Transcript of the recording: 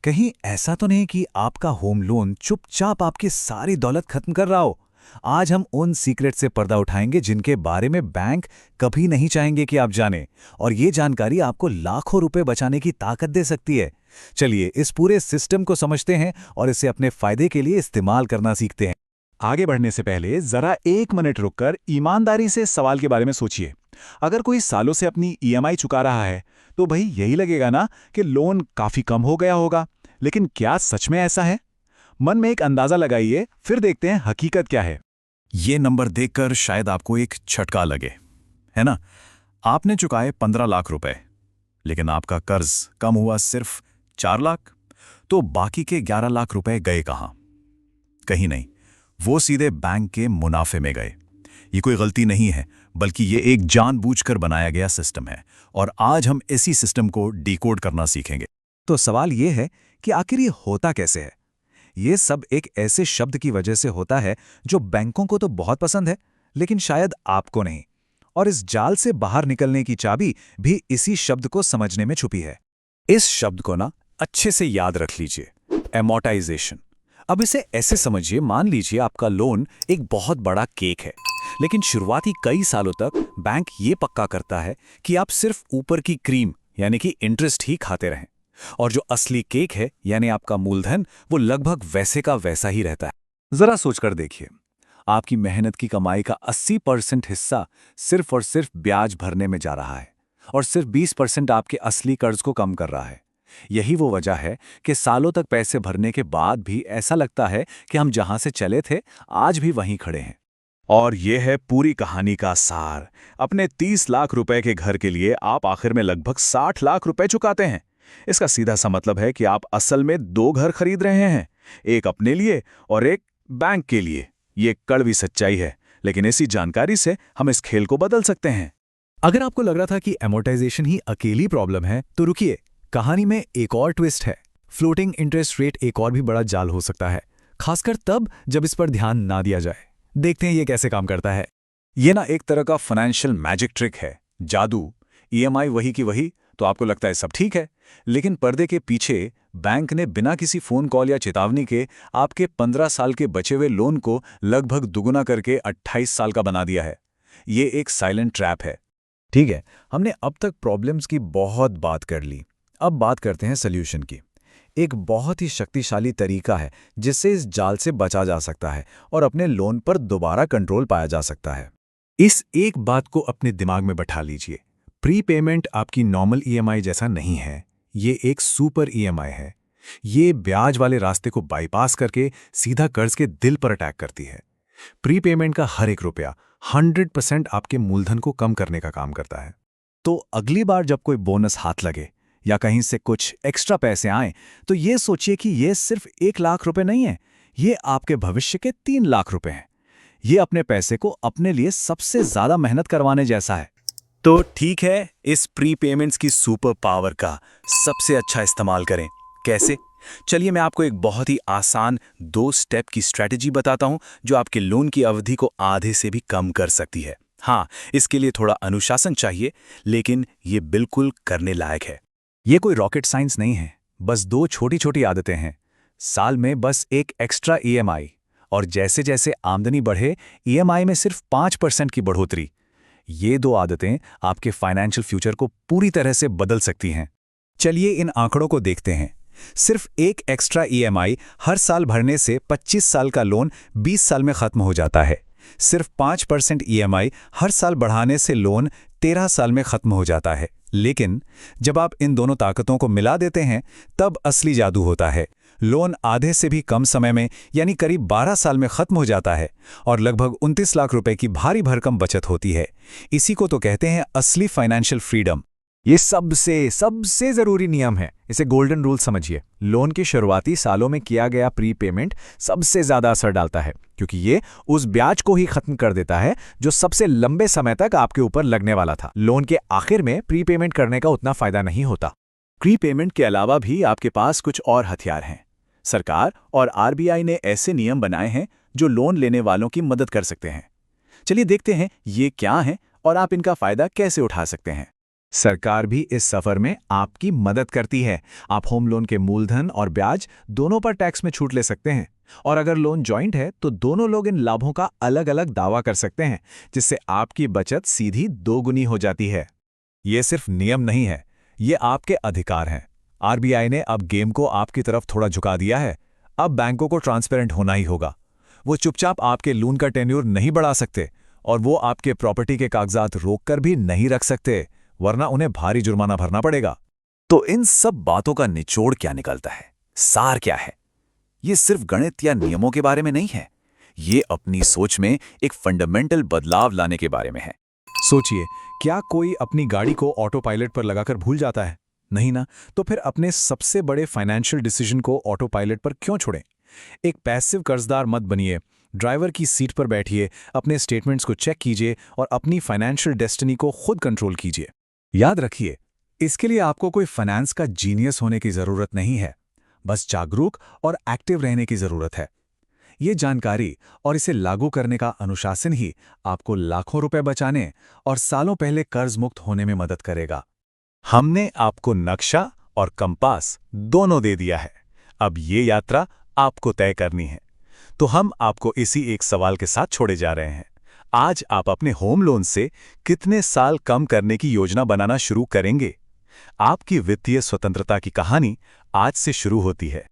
कहीं ऐसा तो नहीं कि आपका होम लोन चुपचाप आपकी सारी दौलत खत्म कर रहा हो। आज हम उन सीक्रेट से पर्दा उठाएंगे जिनके बारे में बैंक कभी नहीं चाहेंगे कि आप जानें, और ये जानकारी आपको लाखों रुपए बचाने की ताकत दे सकती है। चलिए इस पूरे सिस्टम को समझते हैं और इसे अपने फायदे के लिए इस्तेमाल करना सीखते हैं। आगे बढ़ने से पहले जरा 1 मिनट रुककर ईमानदारी से इस सवाल के बारे में सोचिए। अगर कोई सालों से अपनी ईएमआई चुका रहा है तो भाई यही लगेगा ना कि लोन काफी कम हो गया होगा। लेकिन क्या सच में ऐसा है? मन में एक अंदाजा लगाइए, फिर देखते हैं हकीकत क्या है। ये नंबर देखकर शायद आपको एक झटका लगे, है ना? आपने चुकाए 15 लाख रुपए, लेकिन आपका कर्ज कम हुआ सिर्फ 4 लाख। तो बाकी के 11 लाख रुपए गए कहां? कहीं नहीं, वो सीधे बैंक के मुनाफे में गए। ये कोई गलती नहीं है, बल्कि ये एक जानबूझकर बनाया गया सिस्टम है, और आज हम इसी सिस्टम को डिकोड करना सीखेंगे। तो सवाल ये है कि आखिर ये होता कैसे है? ये सब एक ऐसे शब्द की वजह से होता है जो बैंकों को तो बहुत पसंद है, लेकिन शायद आपको नहीं। और इस जाल से बाहर निकलने की चाबी भी इसी शब्द को समझने में छुपी है। इस शब्द को ना अच्छे से याद रख लीजिए, एमोर्टाइजेशन। अब इसे ऐसे समझिए, मान लीजिए आपका लोन एक बहुत बड़ा केक है, लेकिन शुरुआती कई सालों तक बैंक ये पक्का करता है कि आप सिर्फ ऊपर की क्रीम यानी कि इंटरेस्ट ही खाते रहें, और जो असली केक है यानी आपका मूलधन, वो लगभग वैसे का वैसा ही रहता है। जरा सोचकर देखिए, आपकी मेहनत की कमाई का 80% हिस्सा सिर्फ और सिर्फ ब्याज भरने में जा रहा है, और सिर्फ 20% आपके असली कर्ज को कम कर रहा है। यही वो वजह है कि सालों तक पैसे भरने के बाद भी ऐसा लगता है कि हम जहां से चले थे आज भी वहीं खड़े हैं। और ये है पूरी कहानी का सार। अपने 30 लाख रुपए के घर के लिए आप आखिर में लगभग 60 लाख रुपए चुकाते हैं। इसका सीधा सा मतलब है कि आप असल में 2 घर खरीद रहे हैं, एक अपने लिए और एक बैंक के लिए। ये कड़वी सच्चाई है, लेकिन इसी जानकारी से हम इस खेल को बदल सकते हैं। अगर आपको लग रहा था कि एमोर्टाइजेशन ही अकेली प्रॉब्लम है, तो रुकिए, कहानी में एक और ट्विस्ट है। फ्लोटिंग इंटरेस्ट रेट एक और भी बड़ा जाल हो सकता है, खासकर तब जब इस पर ध्यान ना दिया जाए। देखते हैं ये कैसे काम करता है। ये ना एक तरह का फाइनेंशियल मैजिक ट्रिक है, जादू। ईएमआई वही की वही, तो आपको लगता है सब ठीक है, लेकिन पर्दे के पीछे बैंक ने बिना किसी फोन कॉल या चेतावनी के आपके 15 साल के बचे हुए लोन को लगभग दुगुना करके 28 साल का बना दिया है। ये एक साइलेंट ट्रैप है। ठीक है, हमने अब तक प्रॉब्लम्स की बहुत बात कर ली। अब बात करते हैं सॉल्यूशन की। एक बहुत ही शक्तिशाली तरीका है जिससे इस जाल से बचा जा सकता है और अपने लोन पर दोबारा कंट्रोल पाया जा सकता है। इस एक बात को अपने दिमाग में बैठा लीजिए, प्री पेमेंट आपकी नॉर्मल ईएमआई जैसा नहीं है। ये एक सुपर ईएमआई है। ये ब्याज वाले रास्ते को बाईपास करके सीधा कर्ज के दिल पर अटैक करती है। प्री पेमेंट का हर एक रुपया 100% आपके मूलधन को कम करने का काम करता है। तो अगली बार जब कोई बोनस हाथ लगे या कहीं से कुछ एक्स्ट्रा पैसे आए, तो ये सोचिए कि ये सिर्फ 1 लाख रुपए नहीं है, ये आपके भविष्य के 3 लाख रुपए हैं। ये अपने पैसे को अपने लिए सबसे ज्यादा मेहनत करवाने जैसा है। तो ठीक है, इस प्री पेमेंट्स की सुपर पावर का सबसे अच्छा इस्तेमाल करें। कैसे? चलिए मैं आपको एक बहुत ही आसान 2 स्टेप की स्ट्रैटेजी बताता हूं जो आपके लोन की अवधि को आधे से भी कम कर सकती है। हाँ, इसके लिए थोड़ा अनुशासन चाहिए, लेकिन ये बिल्कुल करने लायक है। ये कोई रॉकेट साइंस नहीं है, बस 2 छोटी छोटी आदतें हैं। साल में बस एक एक्स्ट्रा ईएमआई, और जैसे जैसे आमदनी बढ़े ईएमआई में सिर्फ 5% की बढ़ोतरी। ये 2 आदतें आपके फाइनेंशियल फ्यूचर को पूरी तरह से बदल सकती हैं। चलिए इन आंकड़ों को देखते हैं। सिर्फ एक एक्स्ट्रा ईएमआई हर साल भरने से 25 साल का लोन 20 साल में खत्म हो जाता है। सिर्फ 5% ईएमआई हर साल बढ़ाने से लोन 13 साल में खत्म हो जाता है। लेकिन जब आप इन दोनों ताकतों को मिला देते हैं, तब असली जादू होता है। लोन आधे से भी कम समय में यानी करीब 12 साल में खत्म हो जाता है, और लगभग 29 लाख रुपए की भारी भरकम बचत होती है। इसी को तो कहते हैं असली फाइनेंशियल फ्रीडम। ये सबसे जरूरी नियम है, इसे गोल्डन रूल समझिए। लोन के शुरुआती सालों में किया गया प्री पेमेंट सबसे ज्यादा असर डालता है, क्योंकि ये उस ब्याज को ही खत्म कर देता है जो सबसे लंबे समय तक आपके ऊपर लगने वाला था। लोन के आखिर में प्री पेमेंट करने का उतना फायदा नहीं होता। प्री पेमेंट के अलावा भी आपके पास कुछ और हथियार हैं। सरकार और आरबीआई ने ऐसे नियम बनाए हैं जो लोन लेने वालों की मदद कर सकते हैं। चलिए देखते हैं ये क्या हैं और आप इनका फायदा कैसे उठा सकते हैं। सरकार भी इस सफर में आपकी मदद करती है। आप होम लोन के मूलधन और ब्याज दोनों पर टैक्स में छूट ले सकते हैं। और अगर लोन जॉइंट है तो दोनों लोग इन लाभों का अलग अलग दावा कर सकते हैं, जिससे आपकी बचत सीधी दोगुनी हो जाती है। ये सिर्फ नियम नहीं है, ये आपके अधिकार हैं। आरबीआई ने अब गेम को आपकी तरफ थोड़ा झुका दिया है। अब बैंकों को ट्रांसपेरेंट होना ही होगा। वो चुपचाप आपके लोन का टेन्योर नहीं बढ़ा सकते और वो आपके प्रॉपर्टी के कागजात रोककर भी नहीं रख सकते, वरना उन्हें भारी जुर्माना भरना पड़ेगा। तो इन सब बातों का निचोड़ क्या निकलता है, सार क्या है? ये सिर्फ गणित या नियमों के बारे में नहीं है, ये अपनी सोच में एक फंडामेंटल बदलाव लाने के बारे में है। सोचिए, क्या कोई अपनी गाड़ी को ऑटो पायलट पर लगाकर भूल जाता है? नहीं ना। तो फिर अपने सबसे बड़े फाइनेंशियल डिसीजन को ऑटो पायलट पर क्यों छोड़ें? एक पैसिव कर्जदार मत बनिए। ड्राइवर की सीट पर बैठिए, अपने स्टेटमेंट्स को चेक कीजिए और अपनी फाइनेंशियल डेस्टिनी को खुद कंट्रोल कीजिए। याद रखिए, इसके लिए आपको कोई फाइनेंस का जीनियस होने की जरूरत नहीं है, बस जागरूक और एक्टिव रहने की जरूरत है। ये जानकारी और इसे लागू करने का अनुशासन ही आपको लाखों रुपए बचाने और सालों पहले कर्ज मुक्त होने में मदद करेगा। हमने आपको नक्शा और कंपास दोनों दे दिया है। अब ये यात्रा आपको तय करनी है। तो हम आपको इसी एक सवाल के साथ छोड़े जा रहे हैं। आज आप अपने होम लोन से कितने साल कम करने की योजना बनाना शुरू करेंगे? आपकी वित्तीय स्वतंत्रता की कहानी आज से शुरू होती है।